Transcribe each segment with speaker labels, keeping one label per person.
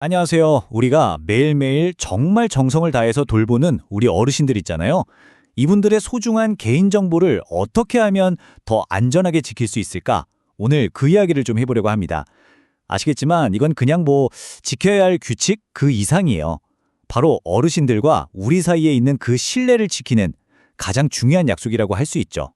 Speaker 1: 안녕하세요. 우리가 매일매일 정말 정성을 다해서 돌보는 우리 어르신들 있잖아요. 이분들의 소중한 개인정보를 어떻게 하면 더 안전하게 지킬 수 있을까? 오늘 그 이야기를 좀 해보려고 합니다. 아시겠지만 이건 그냥 지켜야 할 규칙 그 이상이에요. 바로 어르신들과 우리 사이에 있는 그 신뢰를 지키는 가장 중요한 약속이라고 할 수 있죠.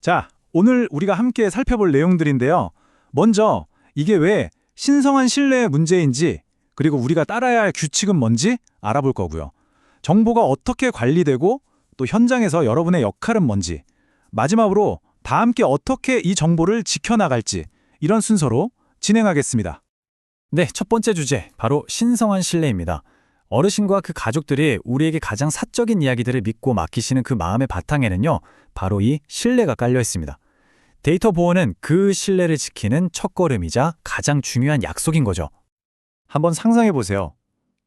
Speaker 2: 자, 오늘 우리가 함께 살펴볼 내용들인데요. 먼저 이게 왜 신성한 신뢰의 문제인지, 그리고 우리가 따라야 할 규칙은 뭔지 알아볼 거고요. 정보가 어떻게 관리되고 또 현장에서 여러분의 역할은 뭔지, 마지막으로 다 함께 어떻게 이 정보를 지켜나갈지, 이런 순서로 진행하겠습니다.
Speaker 3: 네, 첫 번째 주제, 바로 신성한 신뢰입니다. 어르신과 그 가족들이 우리에게 가장 사적인 이야기들을 믿고 맡기시는 그 마음의 바탕에는요, 바로 이 신뢰가 깔려 있습니다. 데이터 보호는 그 신뢰를 지키는 첫걸음이자 가장 중요한 약속인 거죠.
Speaker 2: 한번 상상해 보세요.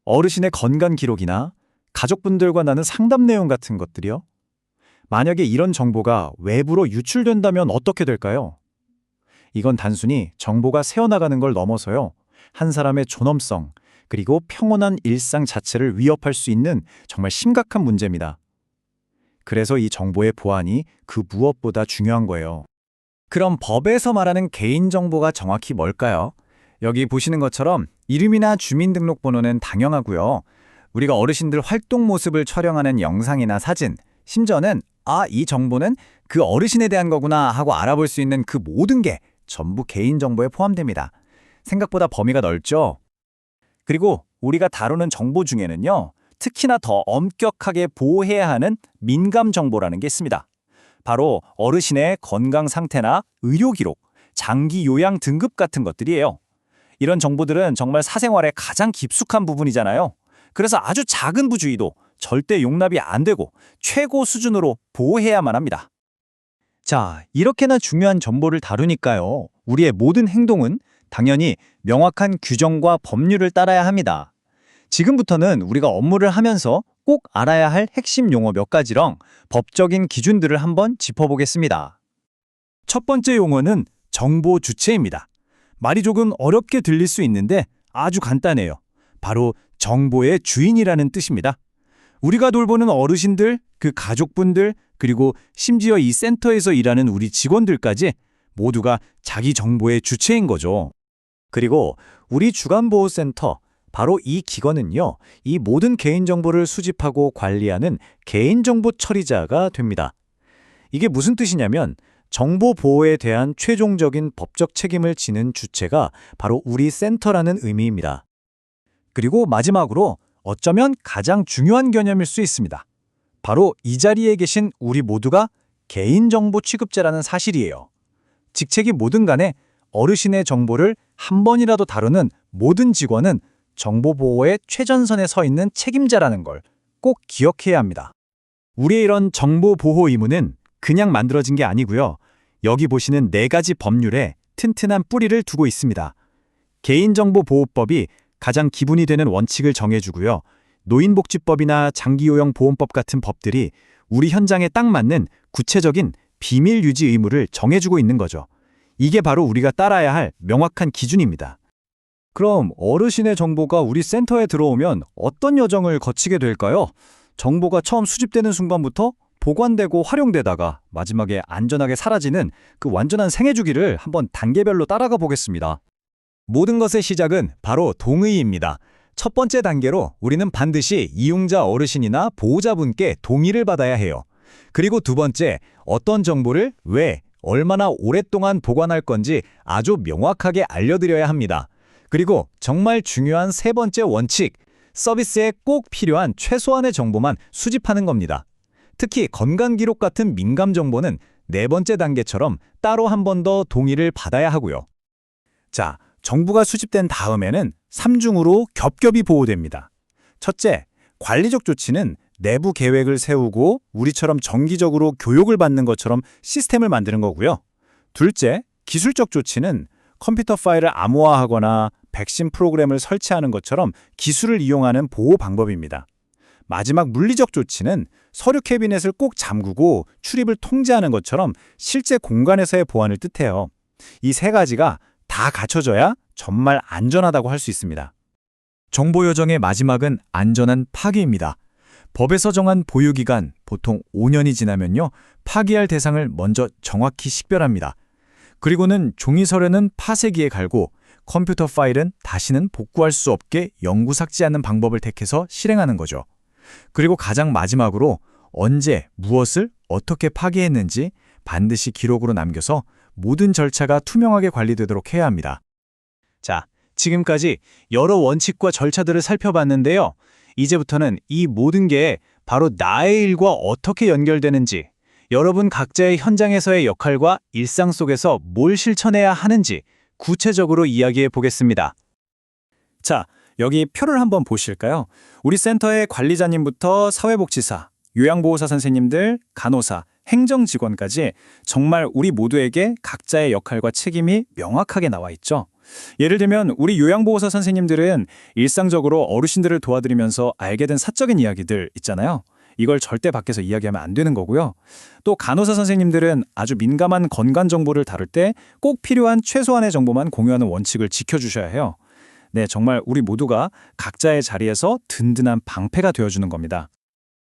Speaker 2: 어르신의 건강 기록이나 가족분들과 나눈 상담 내용 같은 것들이요. 만약에 이런 정보가 외부로 유출된다면 어떻게 될까요? 이건 단순히 정보가 새어나가는 걸 넘어서요. 한 사람의 존엄성, 그리고 평온한 일상 자체를 위협할 수 있는 정말 심각한 문제입니다. 그래서 이 정보의 보안이 그 무엇보다 중요한 거예요.
Speaker 1: 그럼 법에서 말하는 개인정보가 정확히 뭘까요?
Speaker 3: 여기 보시는 것처럼 이름이나 주민등록번호는 당연하고요. 우리가 어르신들 활동 모습을 촬영하는 영상이나 사진, 심지어는 이 정보는 그 어르신에 대한 거구나 하고 알아볼 수 있는 그 모든 게 전부 개인정보에 포함됩니다. 생각보다 범위가 넓죠?
Speaker 1: 그리고 우리가 다루는 정보 중에는요, 특히나 더 엄격하게 보호해야 하는 민감 정보라는 게 있습니다. 바로 어르신의 건강 상태나 의료 기록, 장기 요양 등급 같은 것들이에요. 이런 정보들은 정말 사생활의 가장 깊숙한 부분이잖아요. 그래서 아주 작은 부주의도 절대 용납이 안 되고 최고 수준으로 보호해야만 합니다.
Speaker 2: 자, 이렇게나 중요한 정보를 다루니까요. 우리의 모든 행동은 당연히 명확한 규정과 법률을 따라야 합니다. 지금부터는 우리가 업무를 하면서 꼭 알아야 할 핵심 용어 몇 가지랑 법적인 기준들을 한번 짚어보겠습니다.
Speaker 1: 첫 번째 용어는 정보 주체입니다. 말이 조금 어렵게 들릴 수 있는데 아주 간단해요. 바로 정보의 주인이라는 뜻입니다. 우리가 돌보는 어르신들, 그 가족분들, 그리고 심지어 이 센터에서 일하는 우리 직원들까지 모두가 자기 정보의 주체인 거죠. 그리고 우리 주간보호센터, 바로 이 기관은요, 이 모든 개인정보를 수집하고 관리하는 개인정보 처리자가 됩니다. 이게 무슨 뜻이냐면 정보 보호에 대한 최종적인 법적 책임을 지는 주체가 바로 우리 센터라는 의미입니다. 그리고 마지막으로 어쩌면 가장 중요한 개념일 수 있습니다. 바로 이 자리에 계신 우리 모두가 개인정보 취급자라는 사실이에요. 직책이 뭐든 간에 어르신의 정보를 한 번이라도 다루는 모든 직원은 정보 보호의 최전선에 서 있는 책임자라는 걸 꼭 기억해야 합니다. 우리의 이런 정보 보호 의무는 그냥 만들어진 게 아니고요. 여기 보시는 4가지 법률에 튼튼한 뿌리를 두고 있습니다. 개인정보보호법이 가장 기본이 되는 원칙을 정해주고요. 노인복지법이나 장기요양보험법 같은 법들이 우리 현장에 딱 맞는 구체적인 비밀 유지 의무를 정해주고 있는 거죠. 이게 바로 우리가 따라야 할 명확한 기준입니다. 그럼 어르신의 정보가 우리 센터에 들어오면 어떤 여정을 거치게 될까요? 정보가 처음 수집되는 순간부터 보관되고 활용되다가 마지막에 안전하게 사라지는 그 완전한 생애 주기를 한번 단계별로 따라가 보겠습니다. 모든 것의 시작은 바로 동의입니다. 첫 번째 단계로 우리는 반드시 이용자 어르신이나 보호자분께 동의를 받아야 해요. 그리고 두 번째, 어떤 정보를 왜, 얼마나 오랫동안 보관할 건지 아주 명확하게 알려드려야 합니다. 그리고 정말 중요한 세 번째 원칙, 서비스에 꼭 필요한 최소한의 정보만 수집하는 겁니다. 특히 건강기록 같은 민감 정보는 네 번째 단계처럼 따로 한 번 더 동의를 받아야 하고요. 자, 정보가 수집된 다음에는 3중으로 겹겹이 보호됩니다. 첫째, 관리적 조치는 내부 계획을 세우고 우리처럼 정기적으로 교육을 받는 것처럼 시스템을 만드는 거고요. 둘째, 기술적 조치는 컴퓨터 파일을 암호화하거나 백신 프로그램을 설치하는 것처럼 기술을 이용하는 보호 방법입니다. 마지막 물리적 조치는 서류 캐비넷을 꼭 잠그고 출입을 통제하는 것처럼 실제 공간에서의 보안을 뜻해요. 이 세 가지가 다 갖춰져야 정말 안전하다고 할 수 있습니다.
Speaker 3: 정보 여정의 마지막은 안전한 파기입니다. 법에서 정한 보유기간 보통 5년이 지나면요, 파기할 대상을 먼저 정확히 식별합니다. 그리고는 종이 서류는 파쇄기에 갈고 컴퓨터 파일은 다시는 복구할 수 없게 영구 삭제하는 방법을 택해서 실행하는 거죠. 그리고 가장 마지막으로 언제, 무엇을, 어떻게 파기했는지 반드시 기록으로 남겨서 모든 절차가 투명하게 관리되도록 해야 합니다.
Speaker 1: 자, 지금까지 여러 원칙과 절차들을 살펴봤는데요. 이제부터는 이 모든 게 바로 나의 일과 어떻게 연결되는지, 여러분 각자의 현장에서의 역할과 일상 속에서 뭘 실천해야 하는지 구체적으로 이야기해 보겠습니다. 자, 여기 표를 한번 보실까요? 우리 센터의 관리자님부터 사회복지사, 요양보호사 선생님들, 간호사, 행정직원까지 정말 우리 모두에게 각자의 역할과 책임이 명확하게 나와 있죠. 예를 들면 우리 요양보호사 선생님들은 일상적으로 어르신들을 도와드리면서 알게 된 사적인 이야기들 있잖아요. 이걸 절대 밖에서 이야기하면 안 되는 거고요. 또 간호사 선생님들은 아주 민감한 건강 정보를 다룰 때 꼭 필요한 최소한의 정보만 공유하는 원칙을 지켜주셔야 해요. 네, 정말 우리 모두가 각자의 자리에서 든든한 방패가 되어주는 겁니다.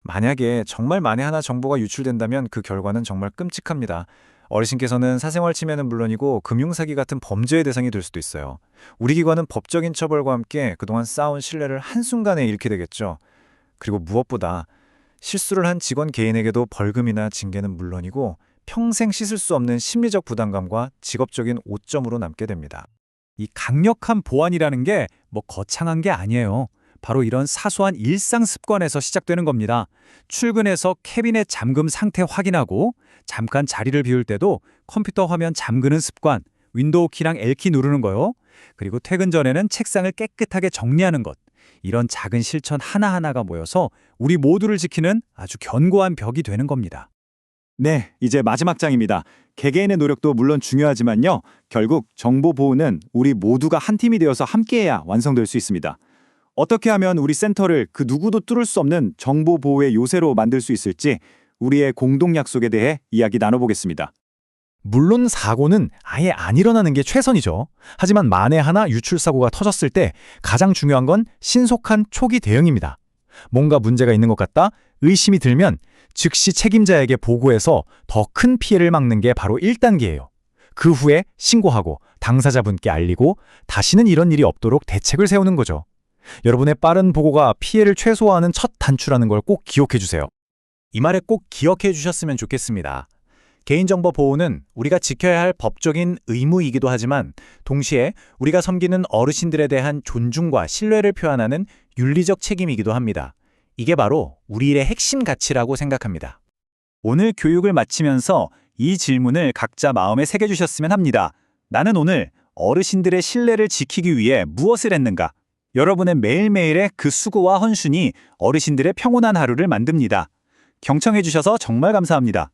Speaker 3: 만약에 정말 만에 하나 정보가 유출된다면 그 결과는 정말 끔찍합니다. 어르신께서는 사생활 침해는 물론이고 금융사기 같은 범죄의 대상이 될 수도 있어요. 우리 기관은 법적인 처벌과 함께 그동안 쌓아온 신뢰를 한순간에 잃게 되겠죠. 그리고 무엇보다 실수를 한 직원 개인에게도 벌금이나 징계는 물론이고 평생 씻을 수 없는 심리적 부담감과 직업적인 오점으로 남게 됩니다.
Speaker 1: 이 강력한 보안이라는 게 뭐 거창한 게 아니에요. 바로 이런 사소한 일상 습관에서 시작되는 겁니다. 출근해서 캐비넷 잠금 상태 확인하고 잠깐 자리를 비울 때도 컴퓨터 화면 잠그는 습관, 윈도우 키랑 L키 누르는 거요. 그리고 퇴근 전에는 책상을 깨끗하게 정리하는 것. 이런 작은 실천 하나하나가 모여서 우리 모두를 지키는 아주 견고한 벽이 되는 겁니다.
Speaker 2: 네, 이제 마지막 장입니다. 개개인의 노력도 물론 중요하지만요. 결국 정보 보호는 우리 모두가 한 팀이 되어서 함께해야 완성될 수 있습니다. 어떻게 하면 우리 센터를 그 누구도 뚫을 수 없는 정보 보호의 요새로 만들 수 있을지 우리의 공동 약속에 대해 이야기 나눠보겠습니다.
Speaker 3: 물론 사고는 아예 안 일어나는 게 최선이죠. 하지만 만에 하나 유출 사고가 터졌을 때 가장 중요한 건 신속한 초기 대응입니다. 뭔가 문제가 있는 것 같다 의심이 들면 즉시 책임자에게 보고해서 더 큰 피해를 막는 게 바로 1단계예요. 그 후에 신고하고 당사자분께 알리고 다시는 이런 일이 없도록 대책을 세우는 거죠. 여러분의 빠른 보고가 피해를 최소화하는 첫 단추라는 걸 꼭 기억해 주세요. 이 말에 꼭 기억해 주셨으면 좋겠습니다. 개인정보 보호는 우리가 지켜야 할 법적인 의무이기도 하지만 동시에 우리가 섬기는 어르신들에 대한 존중과 신뢰를 표현하는 윤리적 책임이기도 합니다. 이게 바로 우리 일의 핵심 가치라고 생각합니다.
Speaker 1: 오늘 교육을 마치면서 이 질문을 각자 마음에 새겨주셨으면 합니다. 나는 오늘 어르신들의 신뢰를 지키기 위해 무엇을 했는가? 여러분의 매일매일의 그 수고와 헌신이 어르신들의 평온한 하루를 만듭니다. 경청해 주셔서 정말 감사합니다.